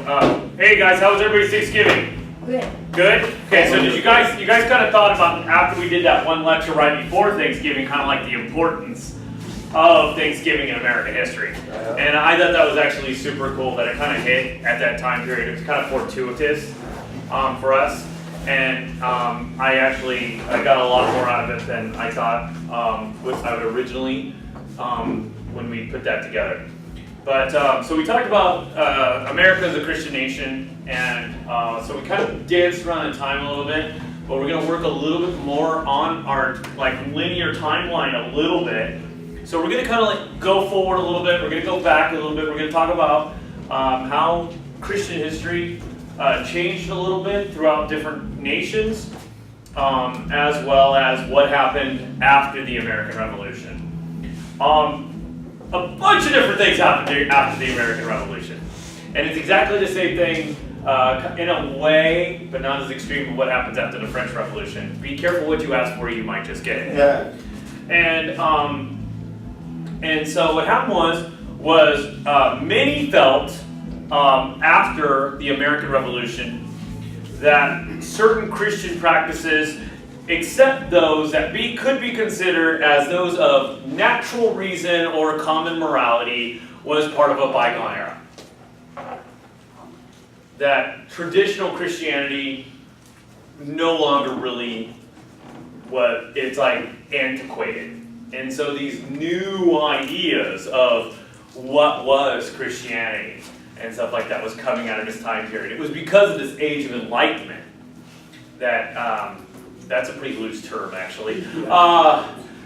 Hey guys, how was everybody's Thanksgiving? Good. Good? Okay, so did you guys kind of thought about, after we did that one lecture right before Thanksgiving, kind of like the importance of Thanksgiving in American history. And I thought that was actually super cool that it kind of hit at that time period. It was kind of fortuitous for us. And I got a lot more out of it than I thought I would originally when we put that together. But so we talked about America as a Christian nation, and so we kind of danced around in time a little bit, but we're going to work a little bit more on our linear timeline a little bit. So we're going to kind of go forward a little bit, we're going to go back a little bit, we're going to talk about how Christian history changed a little bit throughout different nations, as well as what happened after the American Revolution. A bunch of different things happened after the American Revolution. And it's exactly the same thing in a way, but not as extreme as what happens after the French Revolution. Be careful what you ask for, you might just get it. Yeah. And so what happened was many felt after the American Revolution that certain Christian practices, except those that could be considered as those of natural reason or common morality, was part of a bygone era. That traditional Christianity no longer really it's like antiquated. And so these new ideas of what was Christianity and stuff like that was coming out of this time period. It was because of this age of enlightenment that that's a pretty loose term, actually,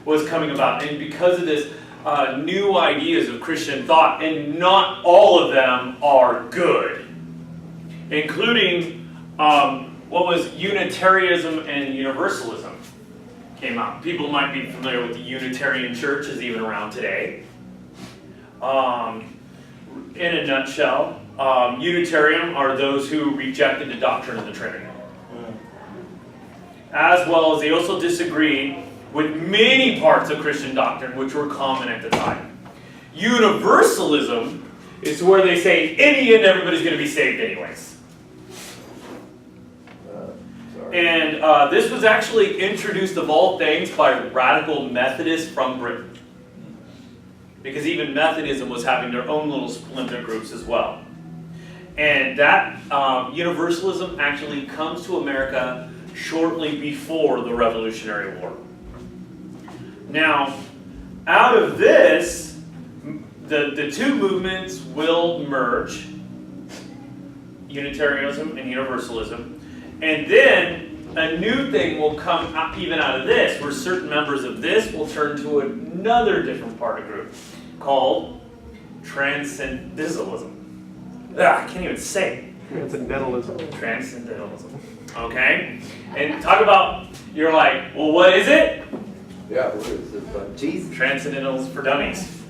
was coming about. And because of this new ideas of Christian thought, and not all of them are good, including what was Unitarianism and Universalism came out. People might be familiar with the Unitarian Church is even around today. In a nutshell, Unitarian are those who rejected the doctrine of the Trinity. As well as they also disagreed with many parts of Christian doctrine which were common at the time. Universalism is where they say in the end everybody's going to be saved anyways. And this was actually introduced of all things by radical Methodists from Britain. Because even Methodism was having their own little splinter groups as well. And that Universalism actually comes to America shortly before the Revolutionary War. Now, out of this, the two movements will merge, Unitarianism and Universalism, and then a new thing will come even out of this, where certain members of this will turn to another different party group called Transcendentalism. I can't even say it. Transcendentalism. Okay? And talk about, you're like, well, what is it? Yeah, what is it? Jesus. Transcendentalism for dummies.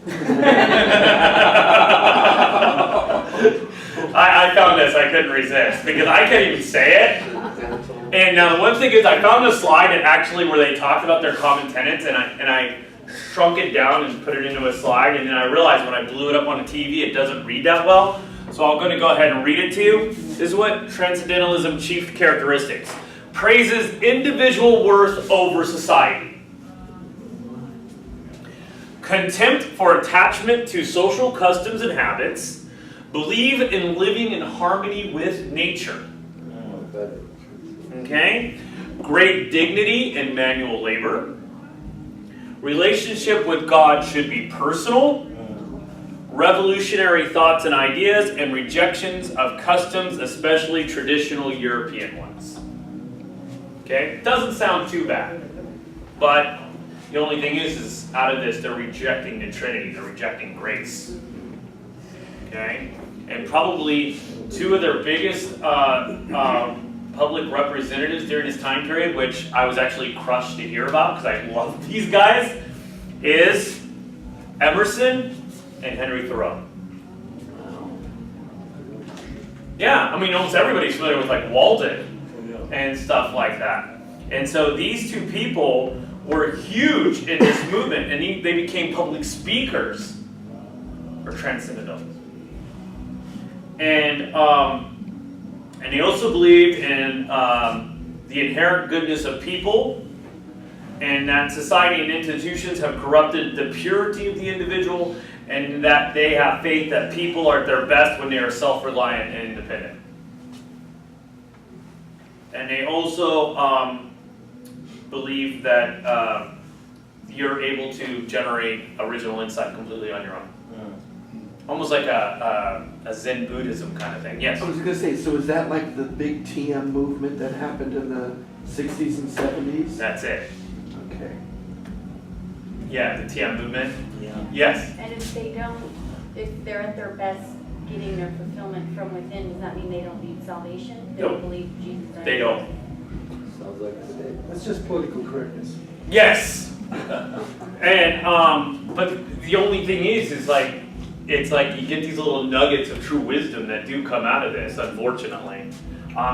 I found this, I couldn't resist, because I can't even say it. And now the one thing is, I found a slide that actually where they talked about their common tenets, and I shrunk it down and put it into a slide, and then I realized when I blew it up on the TV, it doesn't read that well. So I'm going to go ahead and read it to you. This is what Transcendentalism chief characteristics. Praises individual worth over society. Contempt for attachment to social customs and habits. Believe in living in harmony with nature. Okay? Great dignity in manual labor. Relationship with God should be personal. Revolutionary thoughts and ideas, and rejections of customs, especially traditional European ones. Okay? Doesn't sound too bad. But the only thing is out of this, they're rejecting the Trinity. They're rejecting grace. Okay? And probably two of their biggest public representatives during this time period, which I was actually crushed to hear about because I love these guys, is Emerson and Henry Thoreau. Yeah, I mean, almost everybody's familiar with like Walden and stuff like that. And so these two people were huge in this movement, and they became public speakers for Transcendentalism. And they also believed in the inherent goodness of people, and that society and institutions have corrupted the purity of the individual, and that they have faith that people are at their best when they are self-reliant and independent. And they also believe that you're able to generate original insight completely on your own. Almost like a Zen Buddhism kind of thing. Yes? I was gonna say, so is that like the big TM movement that happened in the 60s and 70s? That's it. Okay. Yeah, the TM movement. Yeah. Yes. And if they're at their best getting their fulfillment from within, does that mean they don't need salvation? They Nope. don't believe Jesus died? They don't. Sounds like a state. That's just political correctness. Yes. And but the only thing is like it's like you get these little nuggets of true wisdom that do come out of this, unfortunately.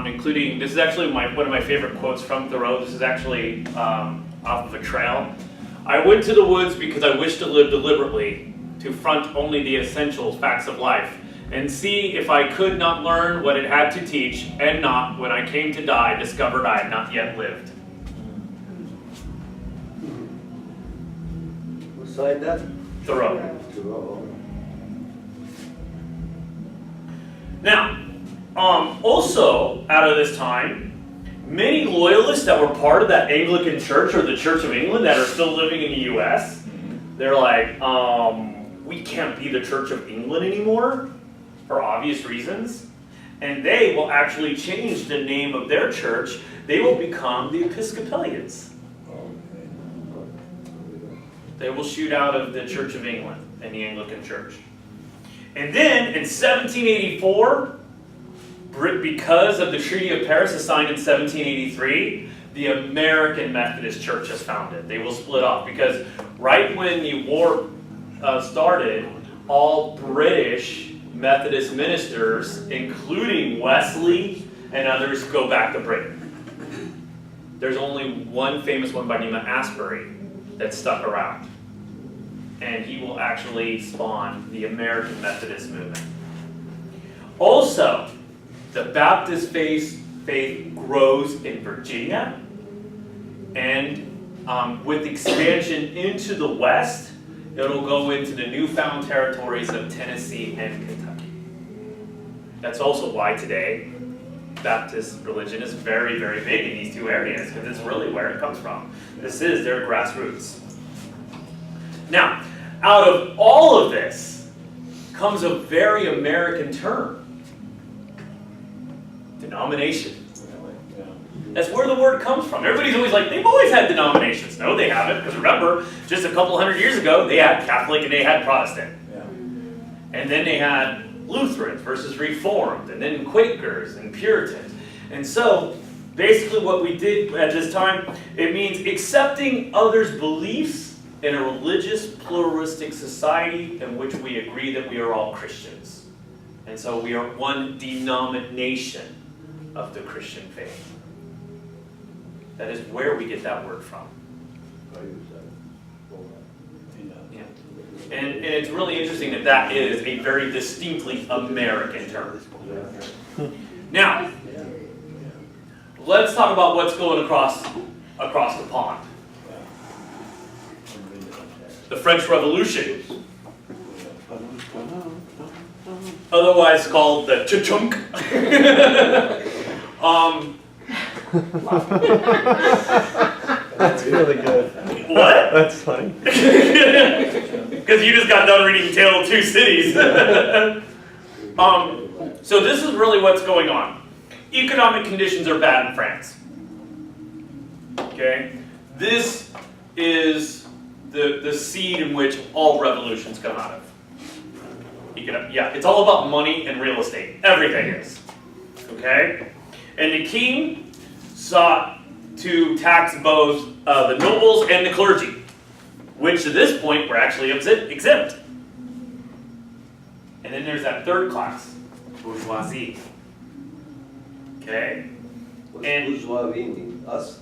Including, this is actually one of my favorite quotes from Thoreau. This is actually off of a trail. I went to the woods because I wished to live deliberately, to front only the essentials, facts of life, and see if I could not learn what it had to teach, and not, when I came to die, discovered I had not yet lived. Who signed that? Thoreau. Thoreau. Now, also out of this time, many loyalists that were part of that Anglican church or the Church of England that are still living in the U.S., they're like, we can't be the Church of England anymore, for obvious reasons. And they will actually change the name of their church. They will become the Episcopalians. They will shoot out of the Church of England and the Anglican Church. And then in 1784, because of the Treaty of Paris signed in 1783, the American Methodist Church is founded. They will split off because right when the war started, all British Methodist ministers, including Wesley and others, go back to Britain. There's only one famous one by the name of Asbury that stuck around. And he will actually spawn the American Methodist movement. Also, the Baptist faith grows in Virginia, and with expansion into the West, it'll go into the newfound territories of Tennessee and Kentucky. That's also why today Baptist religion is very, very big in these two areas, because it's really where it comes from. This is their grassroots. Now, out of all of this comes a very American term. Denomination. That's where the word comes from. Everybody's always like, they've always had denominations. No, they haven't, because remember, just a couple hundred years ago, they had Catholic and they had Protestant. Yeah. And then they had Lutherans versus Reformed, and then Quakers and Puritans. And so, basically what we did at this time, it means accepting others' beliefs in a religious, pluralistic society in which we agree that we are all Christians. And so we are one denomination of the Christian faith. That is where we get that word from. Yeah. And it's really interesting that that is a very distinctly American term. Now, let's talk about what's going across the pond. The French Revolution, otherwise called the Chechunk. That's really good. What? That's funny. Because you just got done reading Tale of Two Cities. So this is really what's going on. Economic conditions are bad in France. Okay? This is the seed in which all revolutions come out of. Yeah, it's all about money and real estate. Everything is. Okay? And the king sought to tax both the nobles and the clergy, which to this point were actually exempt. And then there's that third class, bourgeoisie. Okay? What's And- bourgeoisie mean? Us?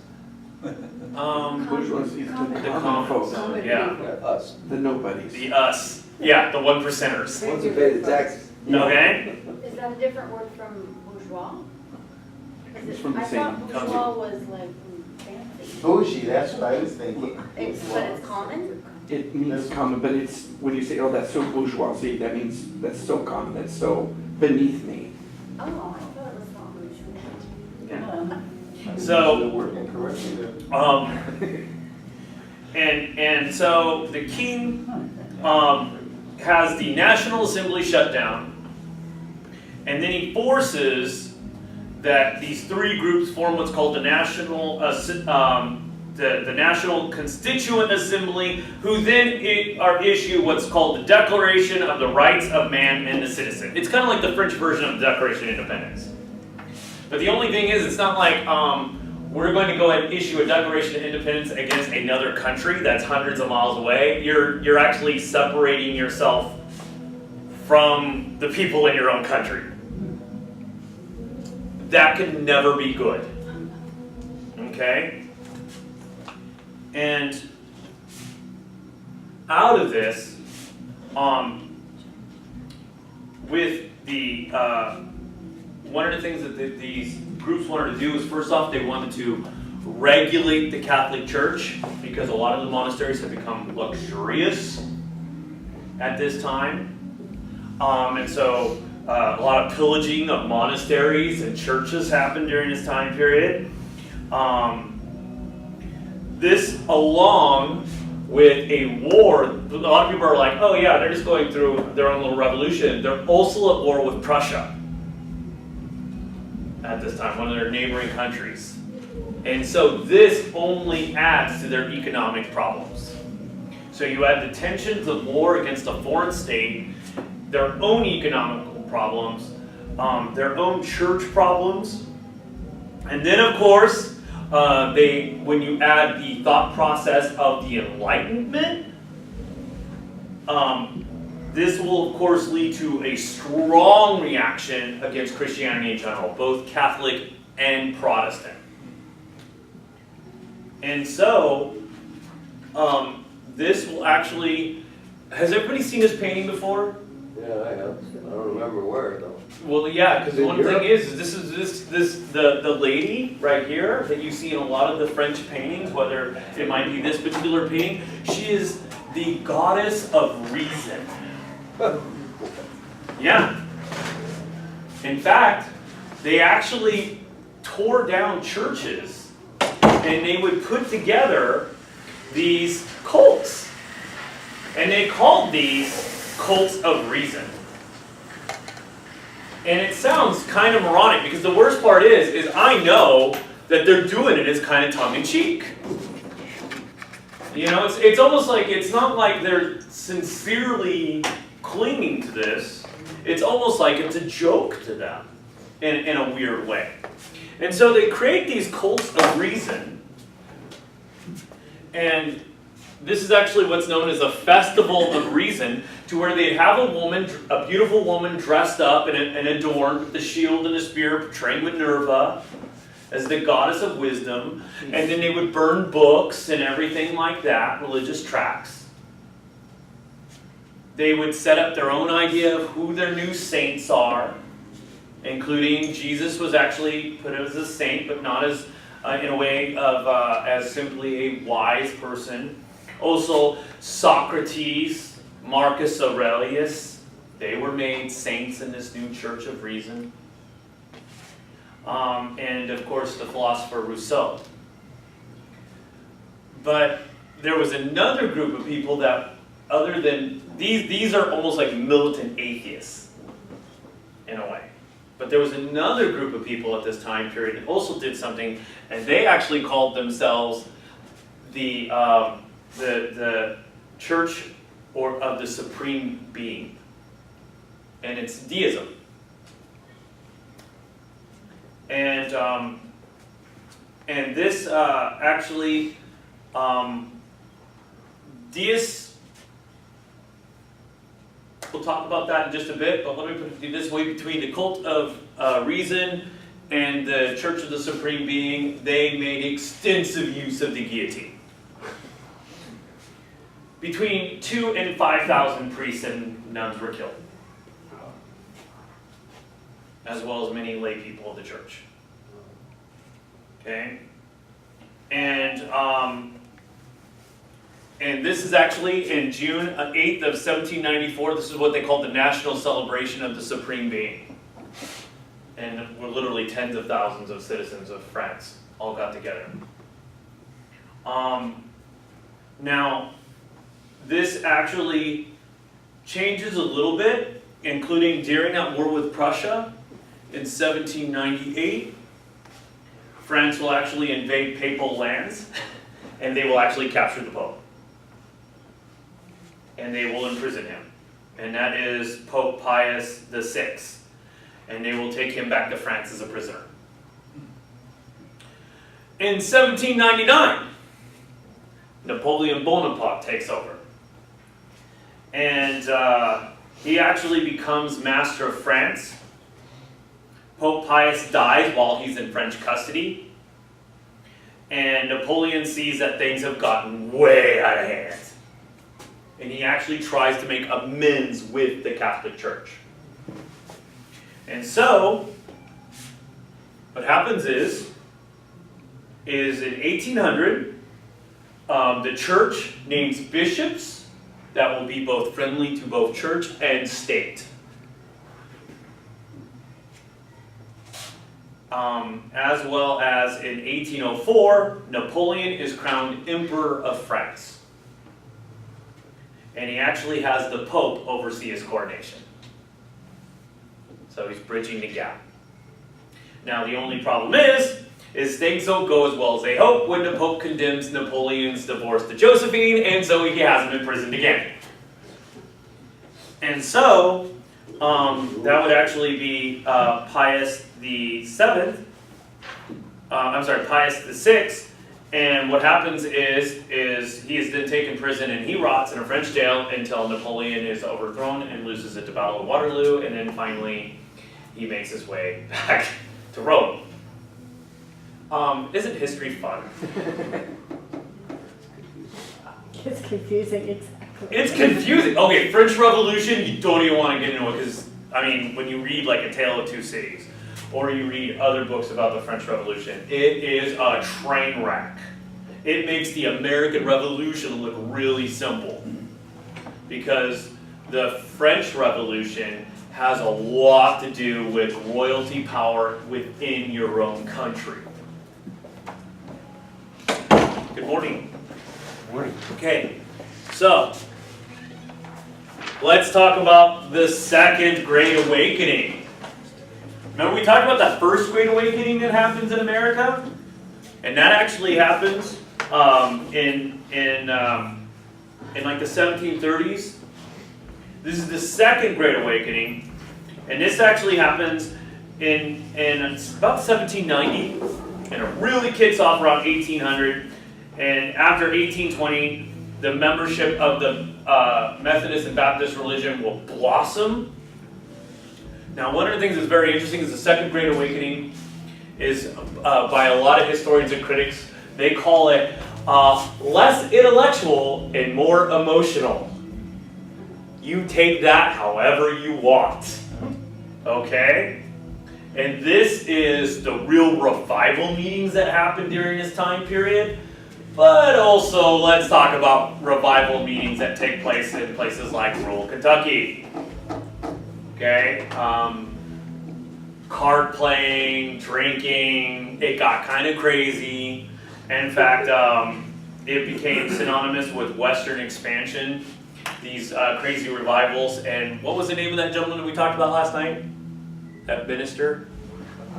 Bourgeoisie is the The common commons, folk, yeah. Yeah, us. the nobodies. The us. Yeah, the 1%ers. Ones who pay the taxes. Okay? Is that a different word from bourgeois? It's from the I same thought bourgeois was like fancy. Bougie, that's what I was thinking. But it's common? It means common, but it's, when you say, oh, that's so bourgeoisie, that means that's so common, that's so beneath me. Oh, I thought it was not bourgeois. Yeah. So, They're working correctly there. and so the king has the National Assembly shut down, and then he forces that these three groups form what's called the National the National Constituent Assembly, who then issue what's called the Declaration of the Rights of Man and the Citizen. It's kind of like the French version of the Declaration of Independence. But the only thing is, it's not like we're going to go and issue a Declaration of Independence against another country that's hundreds of miles away. You're actually separating yourself from the people in your own country. That can never be good. Okay? And out of this, with the one of the things that these groups wanted to do is, first off, they wanted to regulate the Catholic Church, because a lot of the monasteries have become luxurious at this time. And so a lot of pillaging of monasteries and churches happened during this time period. This, along with a war, a lot of people are like, oh yeah, they're just going through their own little revolution. They're also at war with Prussia at this time, one of their neighboring countries. And so this only adds to their economic problems. So you add the tensions of war against a foreign state, their own economical problems, their own church problems, and then of course, when you add the thought process of the Enlightenment, this will of course lead to a strong reaction against Christianity in general, both Catholic and Protestant. And so, this will actually, has everybody seen this painting before? Yeah, I have. I don't remember where though. Well, yeah, because In one Europe? thing is the lady right here that you see in a lot of the French paintings, whether it might be this particular painting, she is the goddess of reason. Yeah. In fact, they actually tore down churches and they would put together these cults. And they called these cults of reason. And it sounds kind of moronic, because the worst part is I know that they're doing it as kind of tongue-in-cheek. You know, it's almost like, it's not like they're sincerely clinging to this. It's almost like it's a joke to them in a weird way. And so they create these cults of reason. And this is actually what's known as a festival of reason, to where they'd have a beautiful woman dressed up and adorned with the shield and the spear, portraying Minerva as the goddess of wisdom. And then they would burn books and everything like that, religious tracts. They would set up their own idea of who their new saints are, including Jesus was actually put as a saint, but not as in a way of as simply a wise person. Also, Socrates, Marcus Aurelius, they were made saints in this new Church of Reason. And of course, the philosopher Rousseau. But there was another group of people that, other than these are almost like militant atheists, in a way. But there was another group of people at this time period that also did something, and they actually called themselves the Church of the Supreme Being, and it's deism. And this actually deists. We'll talk about that in just a bit, but let me put it this way: between the cult of reason and the Church of the Supreme Being, they made extensive use of the guillotine. Between 2,000 and 5,000 priests and nuns were killed. as well as many lay people of the church. Okay? And this is actually in June 8th of 1794. This is what they called the National Celebration of the Supreme Being. And we're literally tens of thousands of citizens of France all got together. Now, this actually changes a little bit, including during that war with Prussia in 1798. France will actually invade papal lands, and they will actually capture the Pope. And they will imprison him. And that is Pope Pius VI. And they will take him back to France as a prisoner. In 1799, Napoleon Bonaparte takes over. And he actually becomes master of France. Pope Pius dies while he's in French custody. And Napoleon sees that things have gotten way out of hand. And he actually tries to make amends with the Catholic Church. And so, what happens is in 1800, the church names bishops that will be both friendly to both church and state. As well as in 1804, Napoleon is crowned Emperor of France. And he actually has the Pope oversee his coronation. So he's bridging the gap. Now the only problem is things don't go as well as they hope when the Pope condemns Napoleon's divorce to Josephine, and so he has him imprisoned again. And so, that would actually be Pius Pius VI, and what happens is he is then taken prison and he rots in a French jail until Napoleon is overthrown and loses at the Battle of Waterloo, and then finally he makes his way back to Rome. Isn't history fun? It's confusing, exactly. It's confusing. Okay, French Revolution, you don't even want to get into it because, I mean, when you read like A Tale of Two Cities, or you read other books about the French Revolution, it is a train wreck. It makes the American Revolution look really simple. Because the French Revolution has a lot to do with royalty power within your own country. Good morning. Morning. Okay, so let's talk about the Second Great Awakening. Remember we talked about the First Great Awakening that happens in America? And that actually happens in like the 1730s. This is the Second Great Awakening, and this actually happens in about 1790, and it really kicks off around 1800. And after 1820, the membership of the Methodist and Baptist religion will blossom. Now, one of the things that's very interesting is the Second Great Awakening is, by a lot of historians and critics, they call it less intellectual and more emotional. You take that however you want, okay? And this is the real revival meetings that happened during this time period. But also, let's talk about revival meetings that take place in places like rural Kentucky. Okay? Card playing, drinking, it got kind of crazy. In fact, it became synonymous with Western expansion, these crazy revivals. And what was the name of that gentleman that we talked about last night? That minister?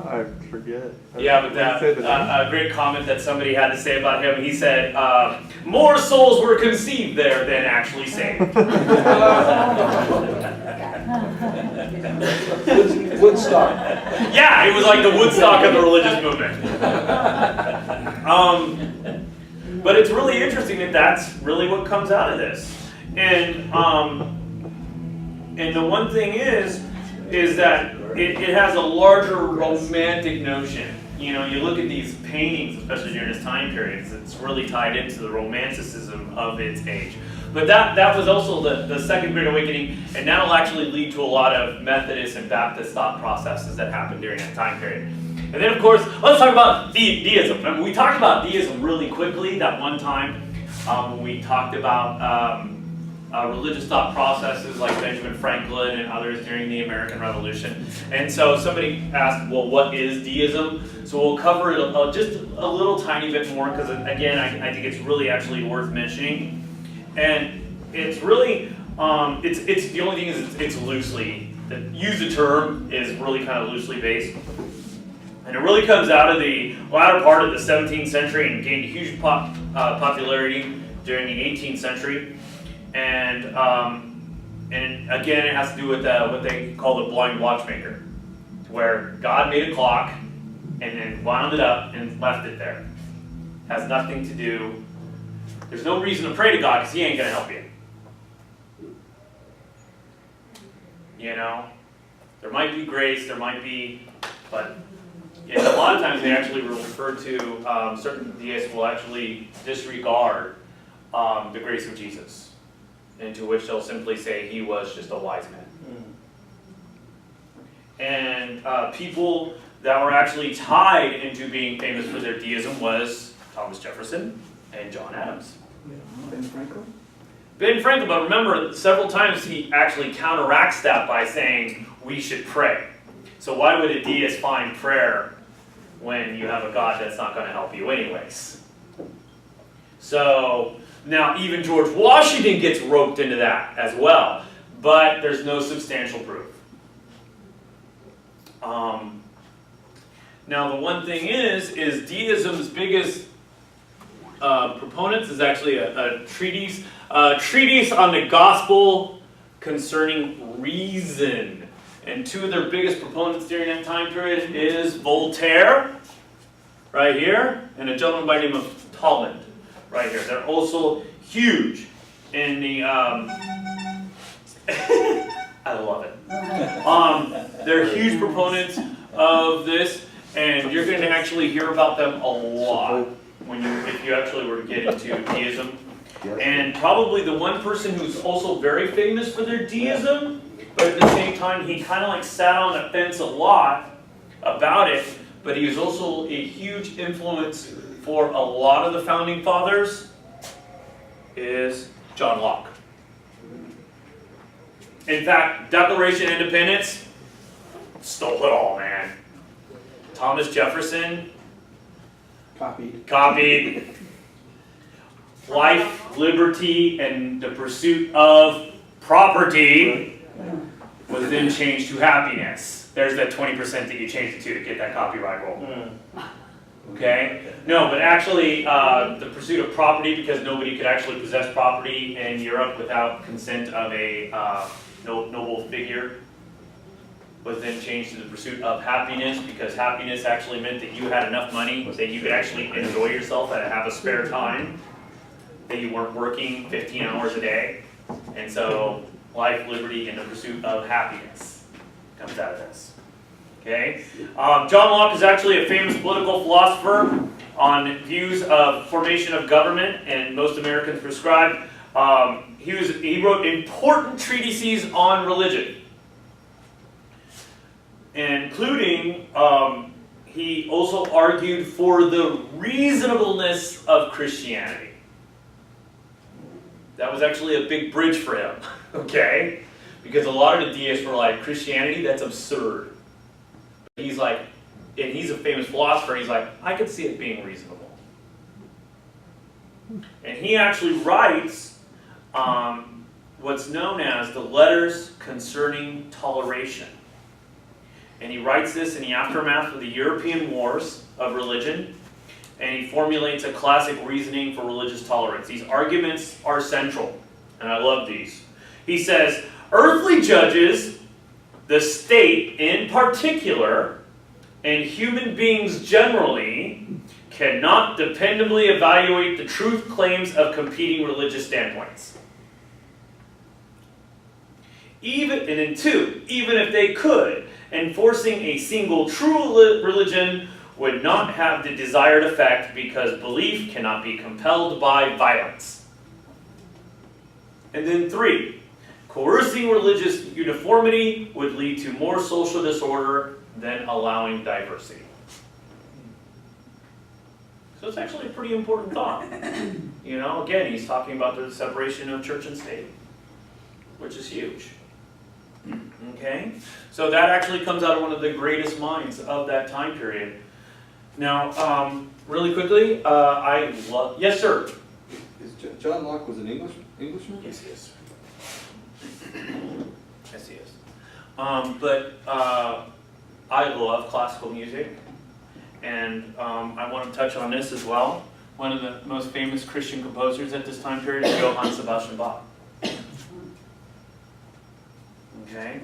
I forget. Yeah, but that a great comment that somebody had to say about him. He said, "More souls were conceived there than actually saved." Woodstock. Yeah, it was like the Woodstock of the religious movement. But it's really interesting that that's really what comes out of this. And the one thing is that it has a larger romantic notion. You know, you look at these paintings, especially during this time period, it's really tied into the romanticism of its age. But that was also the Second Great Awakening, and that'll actually lead to a lot of Methodist and Baptist thought processes that happened during that time period. And then, of course, let's talk about deism. Remember, we talked about deism really quickly that one time when we talked about religious thought processes like Benjamin Franklin and others during the American Revolution. And so somebody asked, well, what is deism? So we'll cover it just a little tiny bit more because, again, I think it's really actually worth mentioning. And it's really, it's the only thing is it's loosely, the use the term is really kind of loosely based. And it really comes out of the latter part of the 17th century and gained huge popularity during the 18th century. And again, it has to do with what they call the blind watchmaker, where God made a clock and then wound it up and left it there. Has nothing to do. There's no reason to pray to God because He ain't gonna help you. You know, there might be grace, there might be, but a lot of times they actually refer to certain deists will actually disregard the grace of Jesus. And to which they'll simply say he was just a wise man. And people that were actually tied into being famous for their deism was Thomas Jefferson and John Adams. Ben Franklin? Ben Franklin, but remember, several times he actually counteracts that by saying we should pray. So why would a deist find prayer when you have a God that's not going to help you anyways? So now, even George Washington gets roped into that as well, but there's no substantial proof. Now, the one thing is deism's biggest proponents is actually a treatise on the gospel concerning reason. And two of their biggest proponents during that time period is Voltaire, right here, and a gentleman by the name of Talmud. Right here. They're also huge in the, I love it. They're huge proponents of this, and you're going to actually hear about them a lot if you actually were to get into deism. And probably the one person who's also very famous for their deism, but at the same time he kind of like sat on the fence a lot about it, but he was also a huge influence for a lot of the founding fathers, is John Locke. In fact, Declaration of Independence stole it all, man. Thomas Jefferson copied life, liberty, and the pursuit of property was then changed to happiness. There's that 20% that you changed it to get that copyright roll. Okay? No, but actually the pursuit of property, because nobody could actually possess property in Europe without consent of a noble figure, was then changed to the pursuit of happiness, because happiness actually meant that you had enough money that you could actually enjoy yourself and have a spare time, that you weren't working 15 hours a day. And so life, liberty, and the pursuit of happiness comes out of this. Okay? John Locke is actually a famous political philosopher on views of formation of government, and most Americans prescribe. He wrote important treatises on religion, including he also argued for the reasonableness of Christianity. That was actually a big bridge for him, okay? Because a lot of the deists were like, Christianity, that's absurd. He's like, and he's a famous philosopher, he's like, I could see it being reasonable. And he actually writes what's known as the Letters Concerning Toleration. And he writes this in the aftermath of the European wars of religion, and he formulates a classic reasoning for religious tolerance. These arguments are central, and I love these. He says, earthly judges, the state in particular, and human beings generally, cannot dependably evaluate the truth claims of competing religious standpoints. Even if they could, enforcing a single true religion would not have the desired effect, because belief cannot be compelled by violence. And then 3, coercing religious uniformity would lead to more social disorder than allowing diversity. So it's actually a pretty important thought. You know, again, he's talking about the separation of church and state, which is huge. Okay? So that actually comes out of one of the greatest minds of that time period. Now, really quickly, I love... Yes, sir? John Locke was an Englishman? Yes, he is. Yes, he is. But I love classical music, and I want to touch on this as well. One of the most famous Christian composers at this time period is Johann Sebastian Bach. Okay?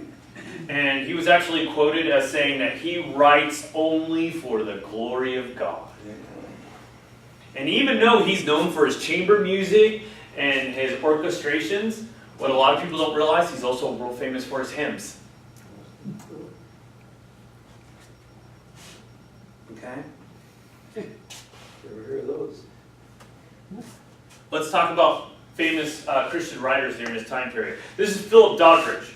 And he was actually quoted as saying that he writes only for the glory of God. And even though he's known for his chamber music and his orchestrations, what a lot of people don't realize, he's also world famous for his hymns. Okay? Ever hear of those? Let's talk about famous Christian writers during this time period. This is Philip Doddridge.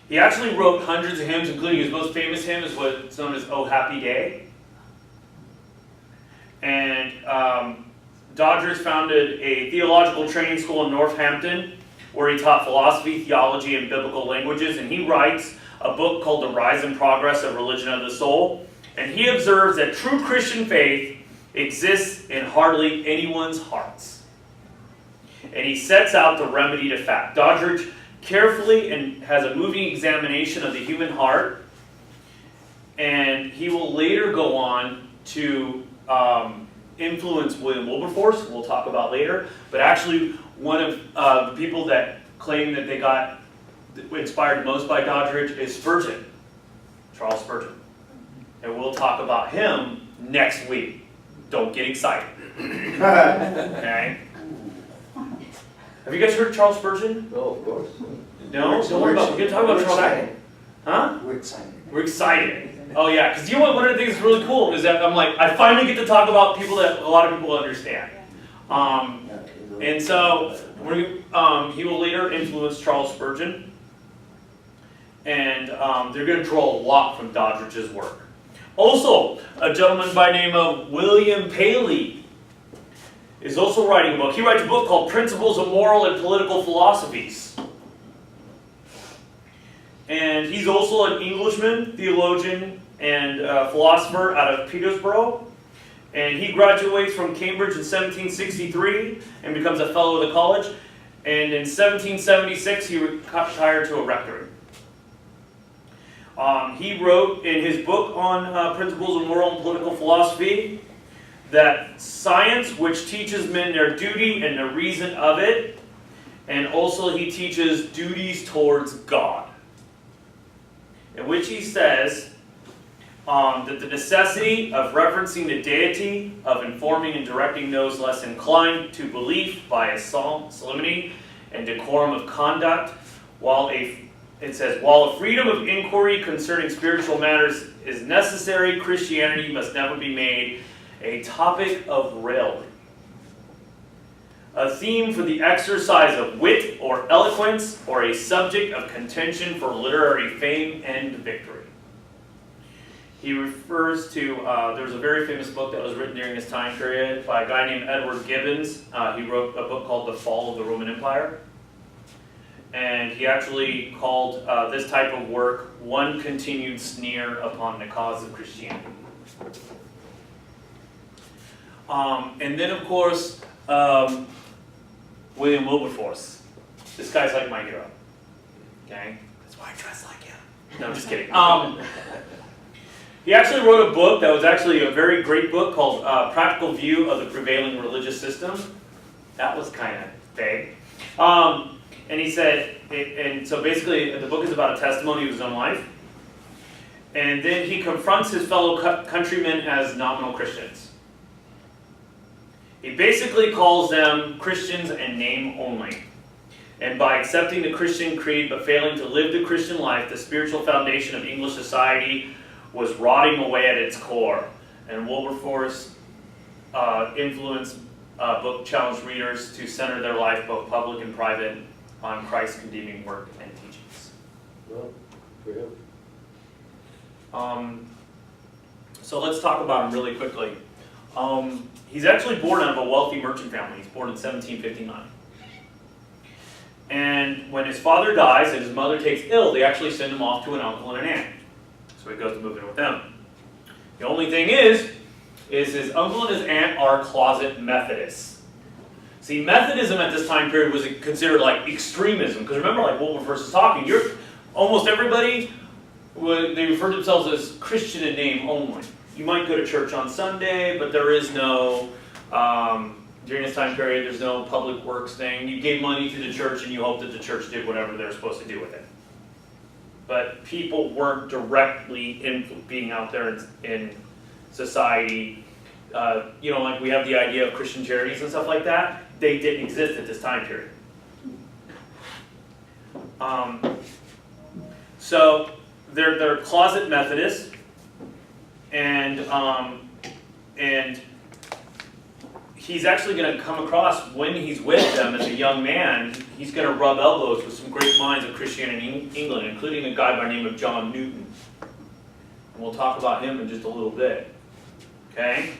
He actually wrote hundreds of hymns, including his most famous hymn is what's known as "O Happy Day." And Doddridge founded a theological training school in Northampton, where he taught philosophy, theology, and biblical languages. And he writes a book called The Rise and Progress of Religion of the Soul. And he observes that true Christian faith exists in hardly anyone's hearts. And he sets out the remedy to fact. Doddridge carefully and has a moving examination of the human heart. And he will later go on to influence William Wilberforce, we'll talk about later. But actually, one of the people that claim that they got inspired most by Doddridge is Spurgeon, Charles Spurgeon. And we'll talk about him next week. Don't get excited. Okay? Have you guys heard of Charles Spurgeon? Oh, of course. No? Don't worry about it. We're going to talk about We're Charles excited. Spurgeon. Huh? We're excited. We're excited. Oh yeah, because you know what? One of the things that's really cool is that I'm like, I finally get to talk about people that a lot of people understand. And so he will later influence Charles Spurgeon, and they're going to draw a lot from Doddridge's work. Also, a gentleman by the name of William Paley is also writing a book. He writes a book called Principles of Moral and Political Philosophies. And he's also an Englishman, theologian, and philosopher out of Peterborough. And he graduates from Cambridge in 1763 and becomes a fellow of the college. And in 1776, he retired to a rectory. He wrote in his book on Principles of Moral and Political Philosophy that science, which teaches men their duty and the reason of it, and also he teaches duties towards God. In which he says that the necessity of referencing the deity, of informing and directing those less inclined to belief by a solemnity and decorum of conduct, while a freedom of inquiry concerning spiritual matters is necessary, Christianity must never be made a topic of raillery, a theme for the exercise of wit or eloquence, or a subject of contention for literary fame and victory. He refers to, there's a very famous book that was written during this time period by a guy named Edward Gibbons. He wrote a book called The Fall of the Roman Empire. And he actually called this type of work one continued sneer upon the cause of Christianity. And then, of course, William Wilberforce. This guy's like my hero. Okay? That's why I dress like him. No, I'm just kidding. He actually wrote a book that was actually a very great book called Practical View of the Prevailing Religious System. That was kind of vague. And he said, and so basically the book is about a testimony of his own life. And then he confronts his fellow countrymen as nominal Christians. He basically calls them Christians in name only. And by accepting the Christian creed but failing to live the Christian life, the spiritual foundation of English society was rotting away at its core. And Wilberforce influenced book challenged readers to center their life, both public and private, on Christ's condemning work and teachings. Well, for him. So let's talk about him really quickly. He's actually born out of a wealthy merchant family. He's born in 1759. And when his father dies and his mother takes ill, they actually send him off to an uncle and an aunt. So he goes to move in with them. The only thing is his uncle and his aunt are closet Methodists. See, Methodism at this time period was considered like extremism. Because remember, like Wilberforce is talking, almost everybody, they refer to themselves as Christian in name only. You might go to church on Sunday, but there is no, during this time period, there's no public works thing. You gave money to the church and you hope that the church did whatever they're supposed to do with it. But people weren't directly being out there in society. Like we have the idea of Christian charities and stuff like that. They didn't exist at this time period. So they're closet Methodists, and he's actually going to come across, when he's with them as a young man, he's going to rub elbows with some great minds of Christianity in England, including a guy by the name of John Newton. And we'll talk about him in just a little bit. Okay?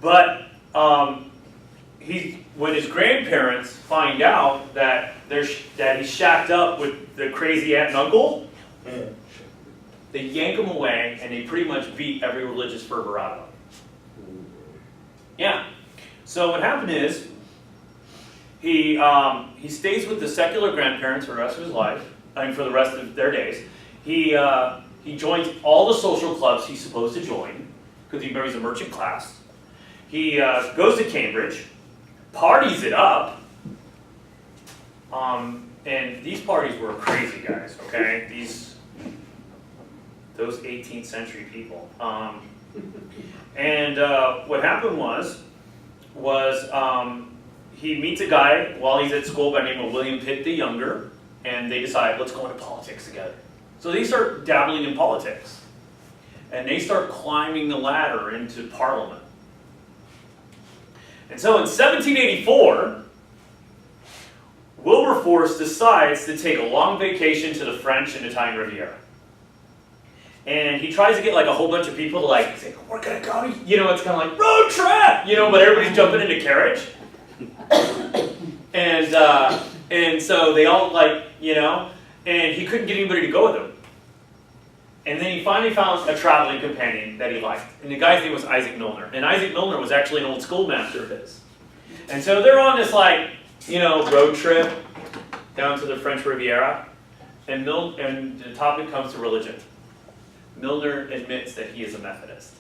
But when his grandparents find out that he's shacked up with the crazy aunt and uncle, they yank him away and they pretty much beat every religious fervor out of him. Yeah. So what happened is he stays with the secular grandparents for the rest of his life, for the rest of their days. He joins all the social clubs he's supposed to join because he marries a merchant class. He goes to Cambridge, parties it up, and these parties were crazy, guys. Okay, those 18th century people. And what happened was he meets a guy while he's at school by the name of William Pitt the Younger, and they decide, let's go into politics together. So they start dabbling in politics, and they start climbing the ladder into Parliament. And so in 1784, Wilberforce decides to take a long vacation to the French and Italian Riviera. And he tries to get like a whole bunch of people to say, we're going to go, it's kind of like road trip, but everybody's jumping in a carriage. And so they all and he couldn't get anybody to go with him. And then he finally found a traveling companion that he liked. And the guy's name was Isaac Milner. And Isaac Milner was actually an old schoolmaster of his. And so they're on this road trip down to the French Riviera. And the topic comes to religion. Milner admits that he is a Methodist.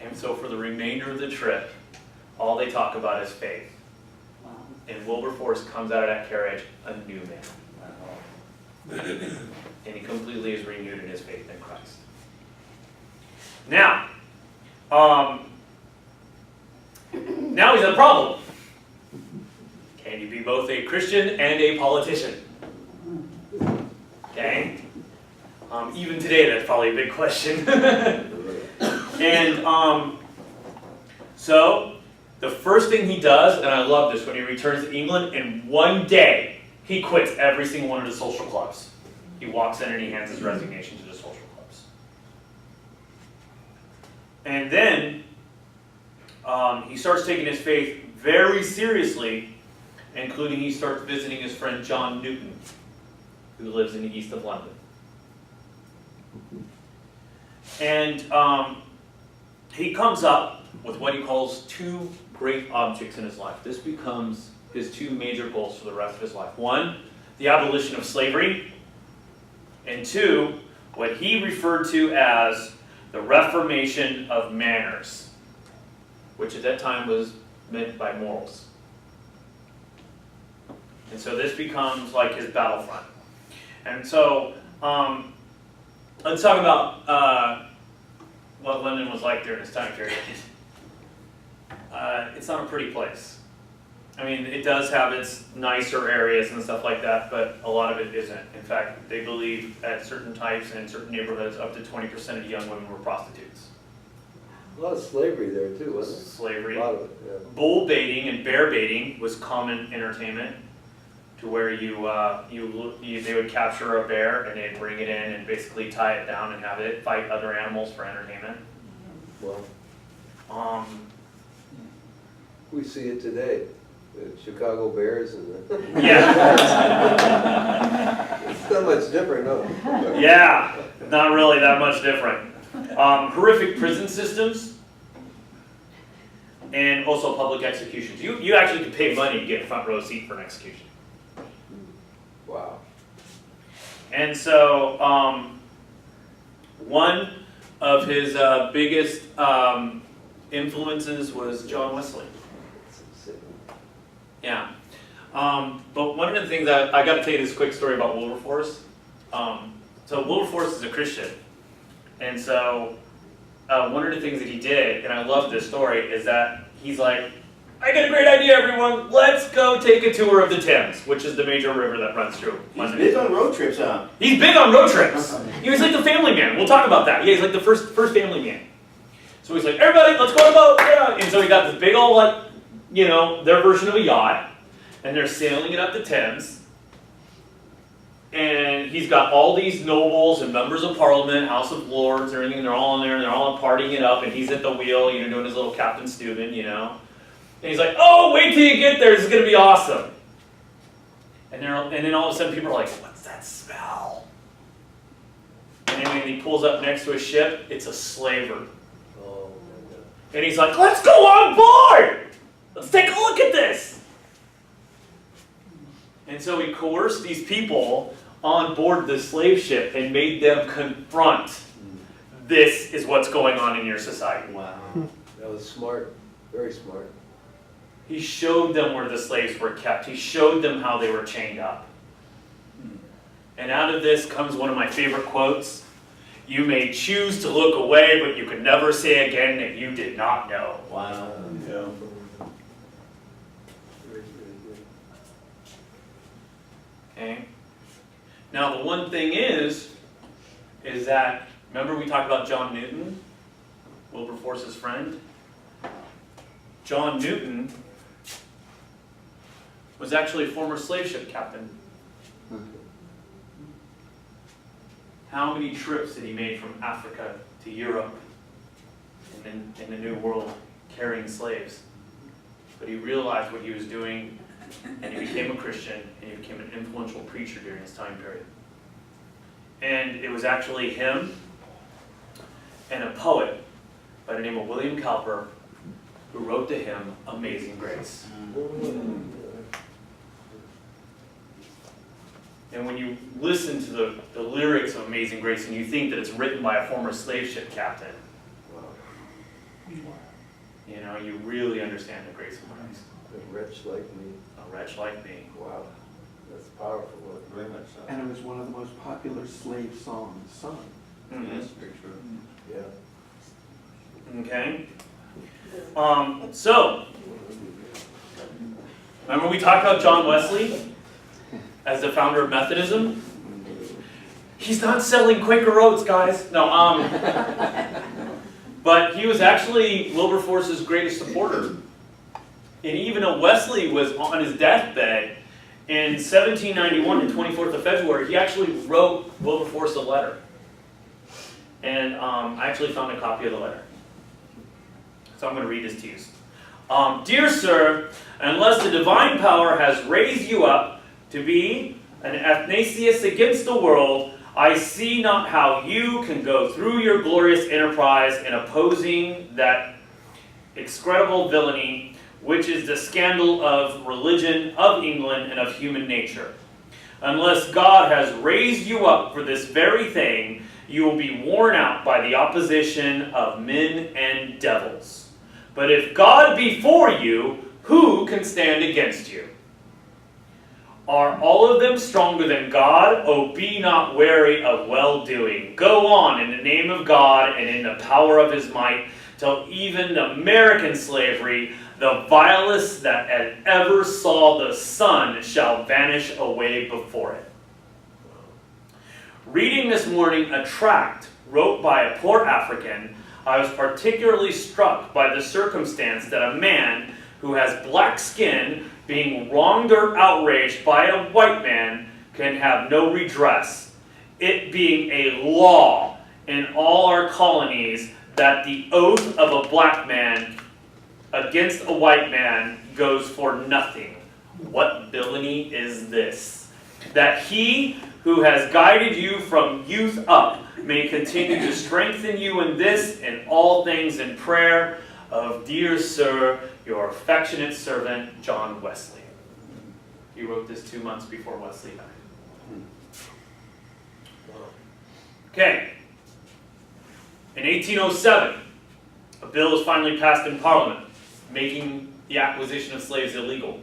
And so for the remainder of the trip, all they talk about is faith. And Wilberforce comes out of that carriage a new man. And he completely is renewed in his faith in Christ. Now he's a problem. Can you be both a Christian and a politician? Okay? Even today, that's probably a big question. And so the first thing he does, and I love this, when he returns to England, in one day, he quits every single one of the social clubs. He walks in and he hands his resignation to the social clubs. And then he starts taking his faith very seriously, including he starts visiting his friend John Newton, who lives in the east of London. And he comes up with what he calls two great objects in his life. This becomes his two major goals for the rest of his life. One, the abolition of slavery. And two, what he referred to as the reformation of manners, which at that time was meant by morals. And so this becomes like his battlefront. And so let's talk about what London was like during this time period. It's not a pretty place. I mean, it does have its nicer areas and stuff like that, but a lot of it isn't. In fact, they believe at certain types and certain neighborhoods, up to 20% of young women were prostitutes. A lot of slavery there too, wasn't there? slavery. A lot of it, yeah. Bull baiting and bear baiting was common entertainment, to where they would capture a bear and they'd bring it in and basically tie it down and have it fight other animals for entertainment. Well, Um, we see it today, the Chicago Bears and the, yeah, it's not much different, no. yeah, not really that much different. Horrific prison systems, and also public executions. You actually could pay money to get a front row seat for an execution. Wow. And so, one of his biggest influences was John Wesley. It's insane. Yeah. But one of the things I got to tell you this quick story about Wilberforce. So Wilberforce is a Christian. And so one of the things that he did, and I love this story, is that he's like, I got a great idea, everyone. Let's go take a tour of the Thames, which is the major river that runs through He's London. big on road trips, huh? He's big on road trips. He was like the family man. We'll talk about that. Yeah, he's like the first family man. So he's like, everybody, let's go on a boat. Yeah. And so he got this big old, like, you know, their version of a yacht. And they're sailing it up the Thames. And he's got all these nobles and members of parliament, House of Lords, and everything. They're all in there, and they're all partying it up. And he's at the wheel, you know, doing his little Captain Steuben, you know. And he's like, oh, wait till you get there. This is going to be awesome. And then all of a sudden people are like, what's that smell? And then when he pulls up next to a ship, it's a slaver. Oh, my God. And he's like, let's go on board! Let's take a look at this! And so he coerced these people on board the slave ship and made them confront, this is what's going on in your society. Wow. That was smart, very smart. He showed them where the slaves were kept. He showed them how they were chained up. And out of this comes one of my favorite quotes. You may choose to look away, but you can never say again that you did not know. Wow. Yeah. Very, very good. Okay? Now the one thing is that, remember we talked about John Newton, Wilberforce's friend? John Newton was actually a former slave ship captain. How many trips did he make from Africa to Europe and in the New World carrying slaves? But he realized what he was doing, and he became a Christian, and he became an influential preacher during his time period. And it was actually him and a poet by the name of William Cowper who wrote to him Amazing Grace. And when you listen to the lyrics of Amazing Grace and you think that it's written by a former slave ship captain, you know, you really understand the grace of Christ. A wretch like me. A wretch like me. Wow. That's powerful. Very much so. And it was one of the most popular slave songs sung. Mhm. That's very true. Yeah. Okay? So, remember we talked about John Wesley as the founder of Methodism? He's not selling Quaker Oats, guys. No, but he was actually Wilberforce's greatest supporter. And even though Wesley was on his deathbed, in 1791, the 24th of February, he actually wrote Wilberforce a letter. And I actually found a copy of the letter. So I'm going to read this to you. Dear sir, unless the divine power has raised you up to be an Athanasius against the world, I see not how you can go through your glorious enterprise in opposing that execrable villainy, which is the scandal of religion, of England, and of human nature. Unless God has raised you up for this very thing, you will be worn out by the opposition of men and devils. But if God be for you, who can stand against you? Are all of them stronger than God? Oh, be not weary of well-doing. Go on in the name of God and in the power of his might, till even American slavery, the vilest that had ever saw the sun, shall vanish away before it. Reading this morning a tract wrote by a poor African, I was particularly struck by the circumstance that a man who has black skin being wronged or outraged by a white man can have no redress, it being a law in all our colonies that the oath of a black man against a white man goes for nothing. What villainy is this? That he who has guided you from youth up may continue to strengthen you in this and all things in prayer of, dear sir, your affectionate servant, John Wesley. He wrote this 2 months before Wesley died. Okay. In 1807, a bill was finally passed in Parliament, making the acquisition of slaves illegal.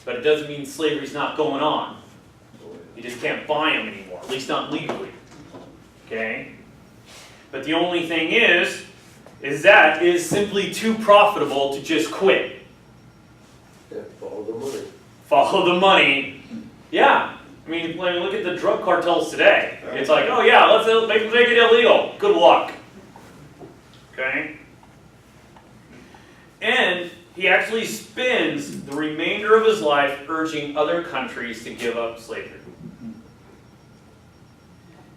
But it doesn't mean slavery's not going on. You just can't buy them anymore, at least not legally. Okay? But the only thing is that it is simply too profitable to just quit. Yeah, follow the money. Follow the money. Yeah. I mean, when you look at the drug cartels today, it's like, oh yeah, let's make it illegal. Good luck. Okay? And he actually spends the remainder of his life urging other countries to give up slavery.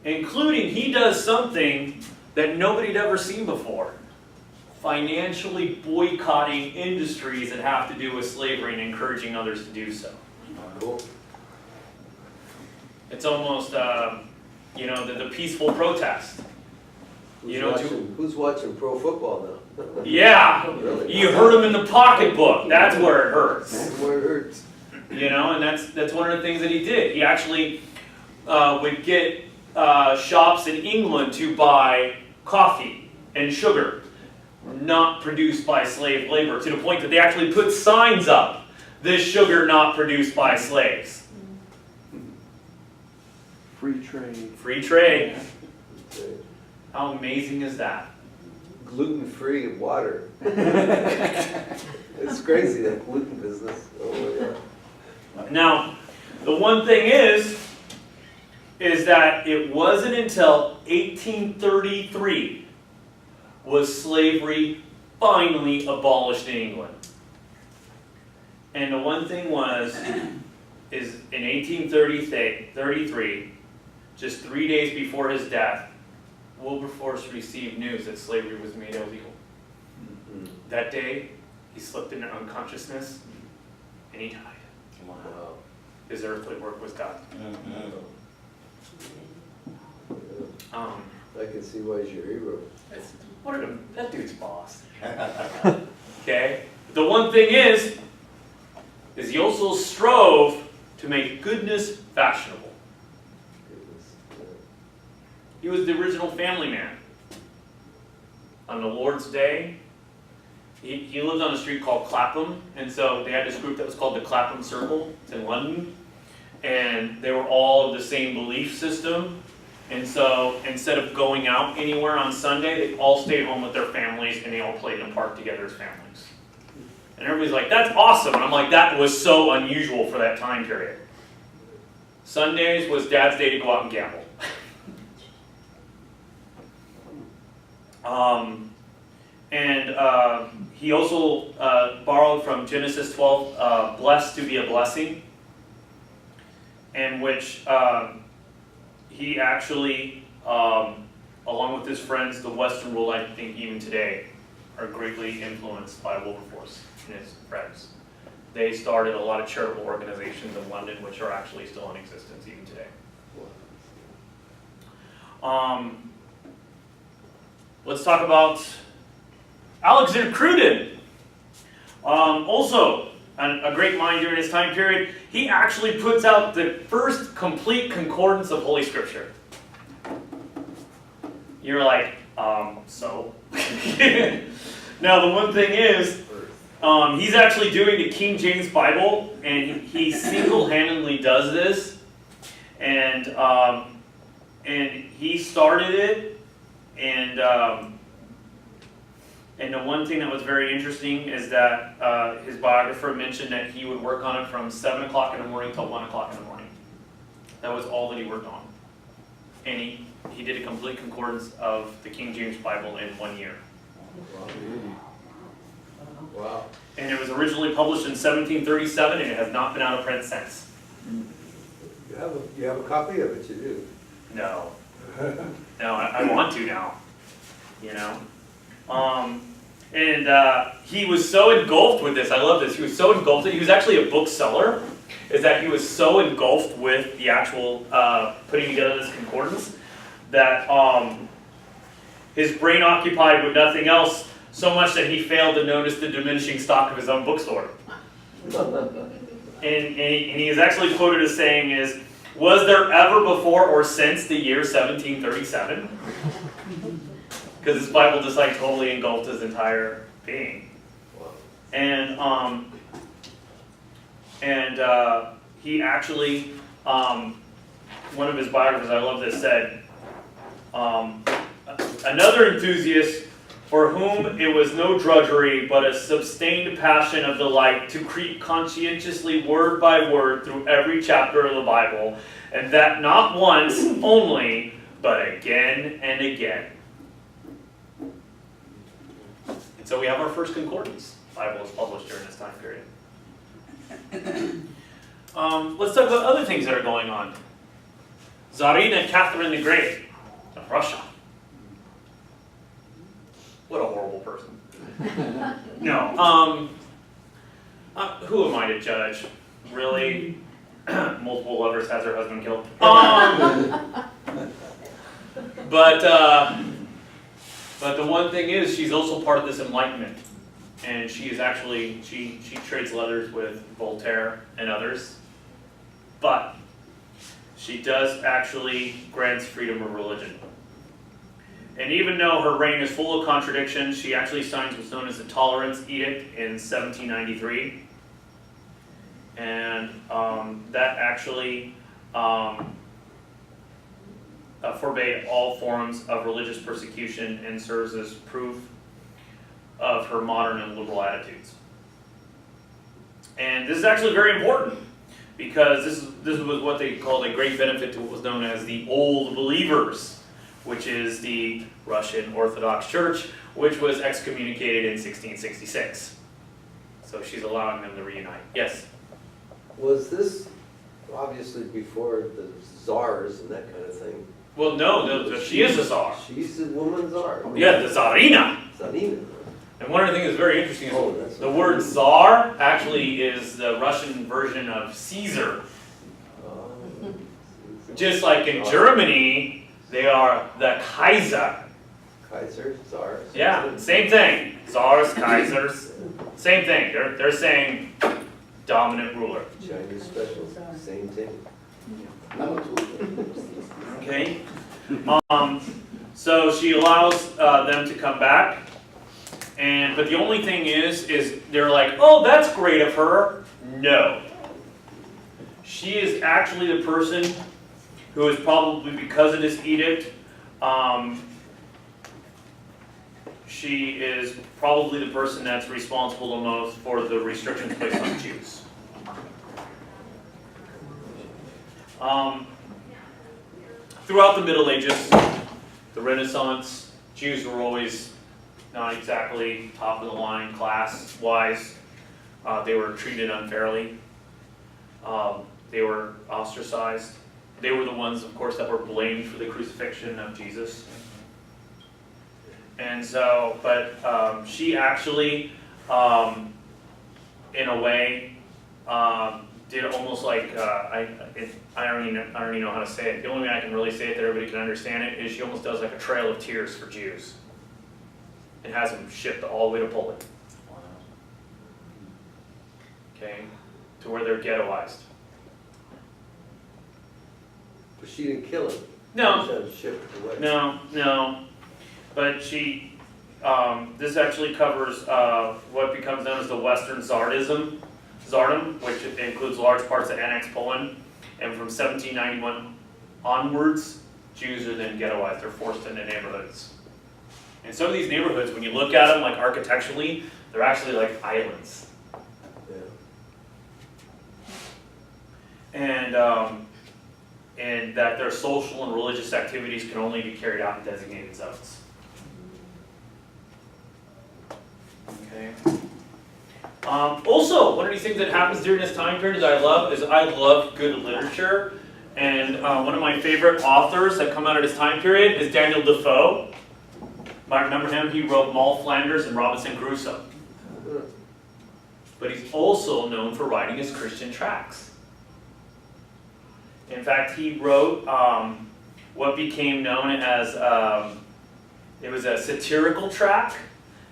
Including, he does something that nobody had ever seen before. Financially boycotting industries that have to do with slavery and encouraging others to do so. Cool. It's almost, the peaceful protest. Who's watching pro football now? Yeah, Really? you hurt them in the pocketbook. That's where it hurts. That's where it hurts. And that's one of the things that he did. He actually would get shops in England to buy coffee and sugar, not produced by slave labor, to the point that they actually put signs up, this sugar not produced by slaves. Free trade. Free trade. Okay. How amazing is that? Gluten-free water. It's crazy, that gluten business. Oh my God. Now, the one thing is that it wasn't until 1833 was slavery finally abolished in England. And the one thing is in 1833, just 3 days before his death, Wilberforce received news that slavery was made illegal. Mm-hmm. That day, he slipped into unconsciousness and he died. Wow. His earthly work was done. I can see why he's your hero. That dude's boss. Okay? The one thing is he also strove to make goodness fashionable. Goodness. He was the original family man. On the Lord's Day, he lived on a street called Clapham, and so they had this group that was called the Clapham Circle. It's in London, and they were all of the same belief system. And so instead of going out anywhere on Sunday, they all stayed home with their families, and they all played in the park together as families. And everybody's like, that's awesome. And I'm like, that was so unusual for that time period. Sundays was Dad's day to go out and gamble. He also borrowed from Genesis 12, blessed to be a blessing, in which he actually, along with his friends, the Western world, I think even today, are greatly influenced by Wilberforce and his friends. They started a lot of charitable organizations in London, which are actually still in existence even today. Let's talk about Alexander Cruden. Also, a great mind during his time period. He actually puts out the first complete concordance of Holy Scripture. You're like, so? Now, the one thing is, he's actually doing the King James Bible, and he single-handedly does this. And he started it, and the one thing that was very interesting is that his biographer mentioned that he would work on it from 7 o'clock in the morning till 1 o'clock in the morning. That was all that he worked on. And he did a complete concordance of the King James Bible in 1 year. Wow. And it was originally published in 1737, and it has not been out of print since. You have a copy of it, you do. No. No, I want to now. You know? And he was so engulfed with this, I love this, he was so engulfed, he was actually a bookseller, is that he was so engulfed with the actual putting together this concordance, that his brain occupied with nothing else, so much that he failed to notice the diminishing stock of his own bookstore. And he is actually quoted as saying is, was there ever before or since the year 1737? Because this Bible just like totally engulfed his entire being. And he actually, one of his biographers, I love this, said, another enthusiast for whom it was no drudgery, but a sustained passion of delight to creep conscientiously word by word through every chapter of the Bible, and that not once only, but again and again. And so we have our first concordance. The Bible was published during this time period. Let's talk about other things that are going on. Tsarina Catherine the Great of Russia. What a horrible person. No. Who am I to judge? Really? Multiple lovers has her husband killed. But the one thing is, she's also part of this Enlightenment. And she is actually, she trades letters with Voltaire and others. But she does actually grants freedom of religion. And even though her reign is full of contradictions, she actually signs what's known as the Tolerance Edict in 1793. And that actually forbade all forms of religious persecution and serves as proof of her modern and liberal attitudes. And this is actually very important, because this was what they called a great benefit to what was known as the Old Believers, which is the Russian Orthodox Church, which was excommunicated in 1666. So she's allowing them to reunite. Yes? Was this obviously before the czars and that kind of thing? Well, no, she is a czar. She's the woman czar. Yeah, the Tsarina. Tsarina. And one of the things that's very interesting that's is the word czar actually is the Russian version of Caesar. Just like in Germany, they are the Kaiser. Kaiser, czar. Yeah, same thing. Czars, Kaisers, same thing. They're saying dominant ruler. Chinese special, same thing. Okay. So she allows them to come back, but the only thing is they're like, oh, that's great of her. No. She is actually the person who is probably, because of this edict, she is probably the person that's responsible the most for the restrictions placed on Jews. Throughout the Middle Ages, the Renaissance, Jews were always not exactly top of the line class-wise. They were treated unfairly. They were ostracized. They were the ones, of course, that were blamed for the crucifixion of Jesus. And so, but she actually, in a way, did almost like, I don't even know how to say it. The only way I can really say it that everybody can understand it is she almost does like a trail of tears for Jews. And has them shipped all the way to Poland. Okay, to where they're ghettoized. But she didn't kill him. No. She had shipped away. No. But she, this actually covers what becomes known as the Western Tsardom, which includes large parts of annexed Poland. And from 1791 onwards, Jews are then ghettoized. They're forced into neighborhoods. And some of these neighborhoods, when you look at them, like architecturally, they're actually like islands. Yeah. And and that their social and religious activities can only be carried out in designated zones. Okay. Also, one of these things that happens during this time period I love good literature, and one of my favorite authors that come out of this time period is Daniel Defoe. Might remember him. He wrote Moll Flanders and Robinson Crusoe. But he's also known for writing his Christian tracts. In fact, he wrote what became known as, it was a satirical tract,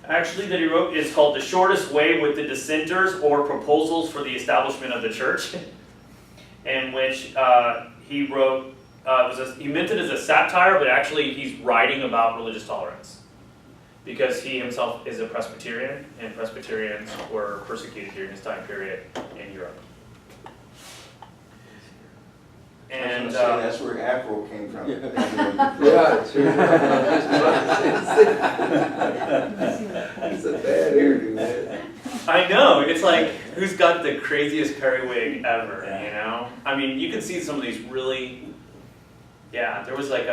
actually, that he wrote. It's called The Shortest Way with the Dissenters, or Proposals for the Establishment of the Church, in which he wrote, he meant it as a satire, but actually he's writing about religious tolerance. Because he himself is a Presbyterian, and Presbyterians were persecuted during this time period in Europe. And That's where Afro came from. Yeah, true. It's a bad hairdo, man. I know, it's like, who's got the craziest periwig ever, you know? I mean, you can see some of these really, there was like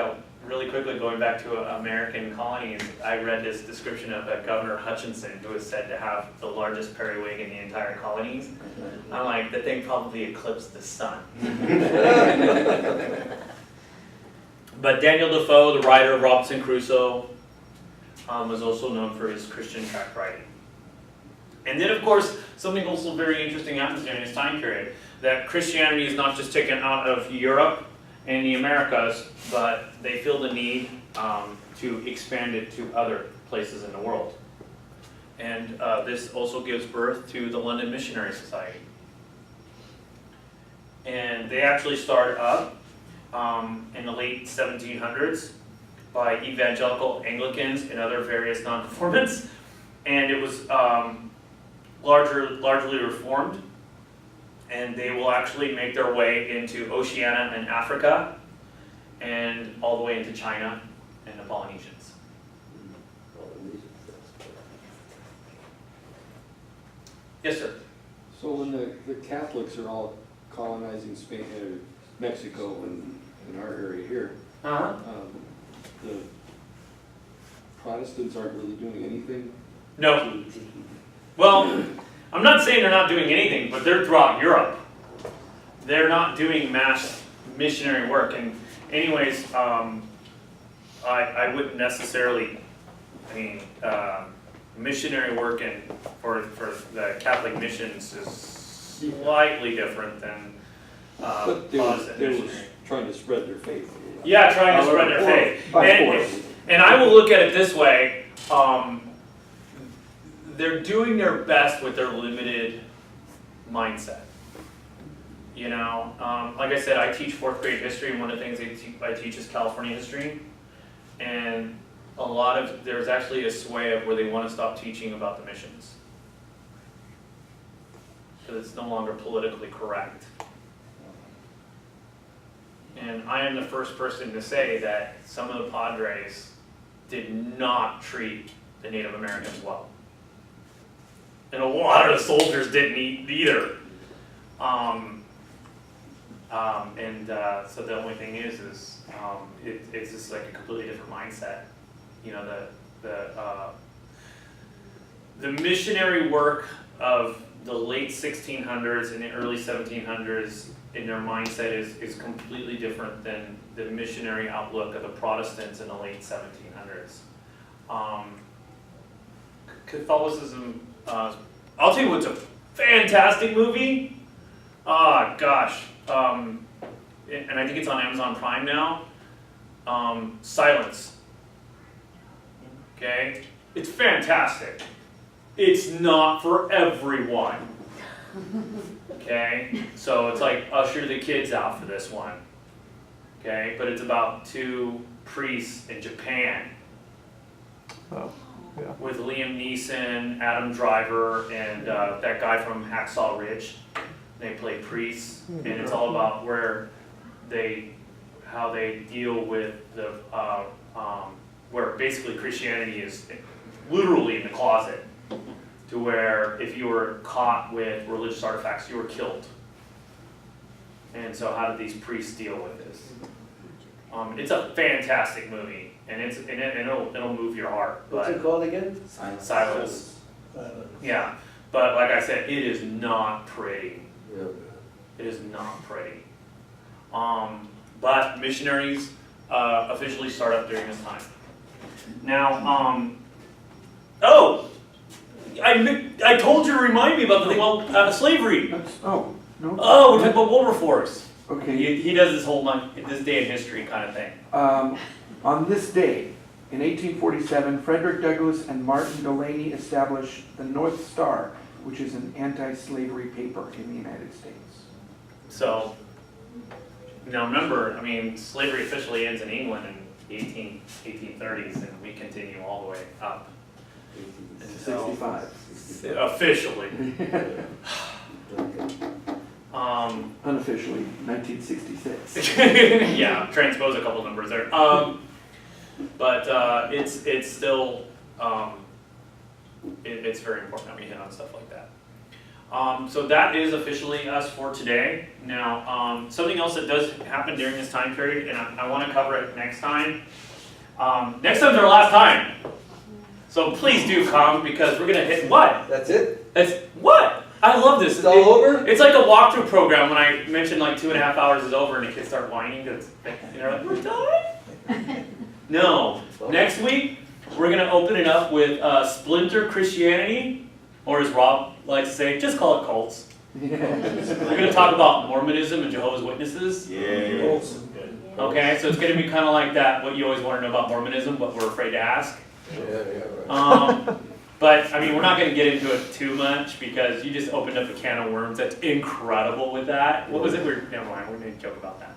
really quickly going back to American colonies, I read this description of Governor Hutchinson, who was said to have the largest periwig in the entire colonies. I'm like, the thing probably eclipsed the sun. But Daniel Defoe, the writer of Robinson Crusoe, was also known for his Christian tract writing. And then, of course, something also very interesting happens during this time period, that Christianity is not just taken out of Europe and the Americas, but they feel the need to expand it to other places in the world. And this also gives birth to the London Missionary Society. And they actually started up in the late 1700s by evangelical Anglicans and other various nonconformists, and it was largely reformed. And they will actually make their way into Oceania and Africa, and all the way into China and the Polynesians. Yes, sir. So when the Catholics are all colonizing Spain, Mexico and our area here, Uh-huh. the Protestants aren't really doing anything? No. Well, I'm not saying they're not doing anything, but they're throughout Europe. They're not doing mass missionary work. And anyways, I wouldn't necessarily, missionary work for the Catholic missions is slightly different than But they Protestant were missionary. trying to spread their faith. Yeah, trying to spread their faith. By force. And I will look at it this way. They're doing their best with their limited mindset. You know, like I said, I teach 4th grade history, and one of the things I teach is California history. And there's actually a sway of where they want to stop teaching about the missions. Because it's no longer politically correct. And I am the first person to say that some of the Padres did not treat the Native Americans well. And a lot of the soldiers didn't either. So the only thing is it's just like a completely different mindset. You know, the missionary work of the late 1600s and the early 1700s in their mindset is completely different than the missionary outlook of the Protestants in the late 1700s. Catholicism, I'll tell you what's a fantastic movie. Oh gosh, and I think it's on Amazon Prime now. Silence. Okay, it's fantastic. It's not for everyone. Okay, so it's like usher the kids out for this one. Okay, but it's about 2 priests in Japan. Oh, yeah. With Liam Neeson, Adam Driver, and that guy from Hacksaw Ridge. They play priests, and it's all about how they deal with the where basically Christianity is literally in the closet, to where if you were caught with religious artifacts, you were killed. And so how did these priests deal with this? It's a fantastic movie, and it'll move your heart. What's But it called again? Silence. Yeah, but like I said, it is not pretty. Yeah. It is not pretty. But missionaries officially start up during this time. Now, I told you to remind me about the thing about slavery. That's, oh, no. Oh, we're talking about Wilberforce. Okay. He does this whole this day in history kind of thing. On this day, in 1847, Frederick Douglass and Martin Delany established the North Star, which is an anti-slavery paper in the United States. So, now remember, I mean, slavery officially ends in England in the 1830s, and we continue all the way up. And so, 65. officially. Unofficially, 1966. Yeah, transpose a couple numbers there. But it's still it's very important that we hit on stuff like that. So that is officially us for today. Now, something else that does happen during this time period, and I want to cover it next time. Next time's our last time. So please do come, because we're gonna hit what? That's it? That's what? I love this. It's all over? It's like a walkthrough program when I mentioned like 2.5 hours is over and the kids start whining because they're like, we're done? No. Next week, we're going to open it up with Splinter Christianity, or as Rob likes to say, just call it cults. We're going to talk about Mormonism and Jehovah's Witnesses. Yeah. Okay, so it's going to be kind of like that, what you always want to know about Mormonism, but we're afraid to ask. Yeah, right. But, I mean, we're not going to get into it too much because you just opened up a can of worms. That's incredible with that. What was it? Never mind, we're going to joke about that.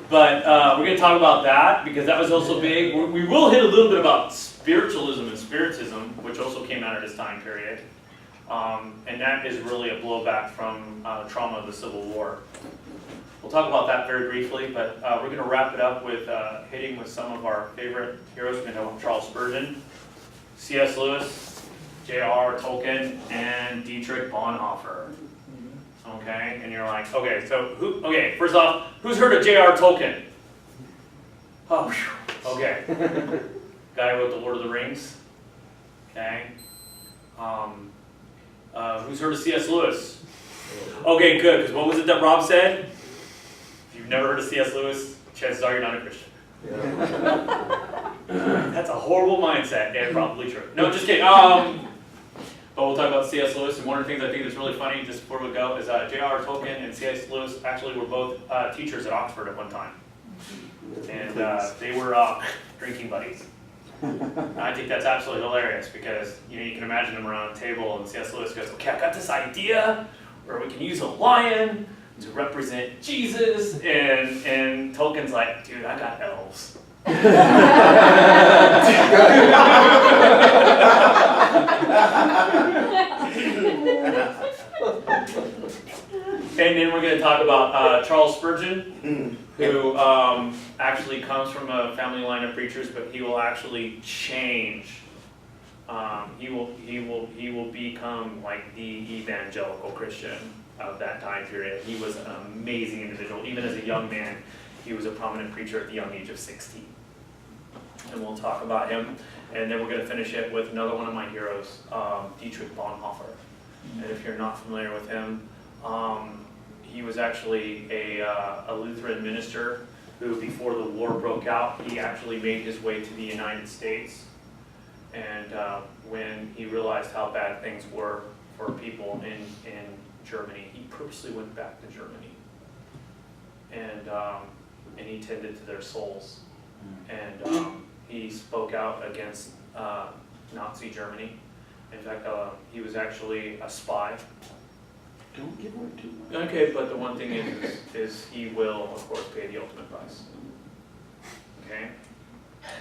But we're going to talk about that because that was also big. We will hit a little bit about spiritualism and spiritism, which also came out of this time period. And that is really a blowback from trauma of the Civil War. We'll talk about that very briefly, but we're going to wrap it up with hitting with some of our favorite heroes. We're going to have Charles Spurgeon, C.S. Lewis, J.R. Tolkien, and Dietrich Bonhoeffer. Okay, and you're like, okay, so first off, who's heard of J.R. Tolkien? Oh, whew. Okay. Guy who wrote The Lord of the Rings. Okay. Who's heard of C.S. Lewis? Okay, good, because what was it that Rob said? If you've never heard of C.S. Lewis, chances are you're not a Christian. Yeah. That's a horrible mindset, and probably true. No, just kidding. But we'll talk about C.S. Lewis, and one of the things I think is really funny, just before we go, is J.R. Tolkien and C.S. Lewis actually were both teachers at Oxford at one time. And they were drinking buddies. I think that's absolutely hilarious because you can imagine them around a table, and C.S. Lewis goes, okay, I've got this idea where we can use a lion to represent Jesus, and Tolkien's like, dude, I got elves. And then we're going to talk about Charles Spurgeon, who actually comes from a family line of preachers, but he will actually change. He will become like the evangelical Christian of that time period. He was an amazing individual. Even as a young man, he was a prominent preacher at the young age of 60. And we'll talk about him. And then we're going to finish it with another one of my heroes, Dietrich Bonhoeffer. And if you're not familiar with him, he was actually a Lutheran minister who, before the war broke out, he actually made his way to the United States. And when he realized how bad things were for people in Germany, he purposely went back to Germany. And he tended to their souls. And he spoke out against Nazi Germany. In fact, he was actually a spy. Don't give away too much. Okay, but the one thing is he will, of course, pay the ultimate price. Okay?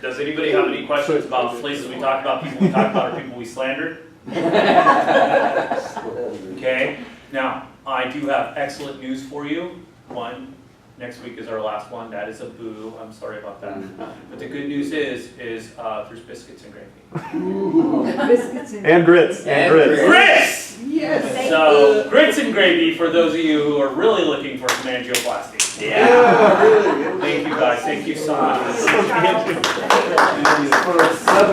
Does anybody have any questions about places we talked about, people we talked about, or people we slandered? Okay? Now, I do have excellent news for you. One, next week is our last one. That is a boo. I'm sorry about that. But the good news is there's biscuits and gravy. Biscuits and And grits. And grits. Chris! Yes! So, grits and gravy for those of you who are really looking for some angioplasty. Yeah, really. Thank you guys, thank you so much. Charles. For a